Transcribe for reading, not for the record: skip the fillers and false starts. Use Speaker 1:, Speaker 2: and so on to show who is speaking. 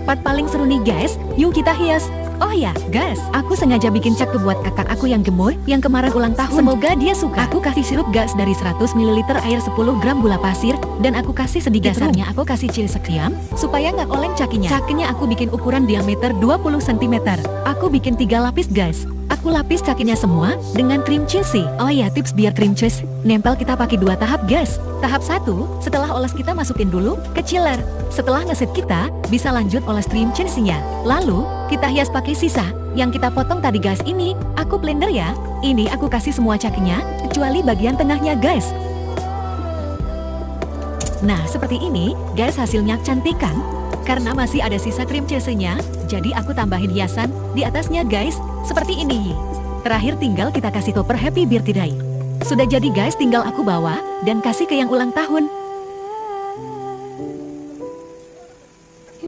Speaker 1: part paling seru nih guys, yuk kita hias. Oh ya, guys, aku sengaja bikin cake buat kakak aku yang gemuk, yang kemarin ulang tahun. Semoga dia suka. Aku kasih sirup gas dari 100 ml air 10 gram gula pasir, dan aku kasih sedikit dasarnya aku kasih chili sekian, supaya nggak oleng cakinya. Cakinya aku bikin ukuran diameter 20 cm. Aku bikin 3 lapis guys. Aku lapis cakinya semua dengan cream cheese. Oh ya, tips biar cream cheese nempel kita pakai 2 tahap guys. Tahap 1, setelah oles kita masukin dulu ke chiller. Setelah ngeset kita, bisa lanjut oles cream cheese-nya. Lalu, kita hias pakai sisa yang kita potong tadi guys. Ini, aku blender ya. Ini aku kasih semua cakinya, kecuali bagian tengahnya guys. Nah, seperti ini, guys, hasilnya cantik kan? Karena masih ada sisa cream cheese-nya, jadi aku tambahin hiasan di atasnya guys, seperti ini. Terakhir tinggal kita kasih topper happy birthday. Sudah jadi guys, tinggal aku bawa dan kasih ke yang ulang tahun.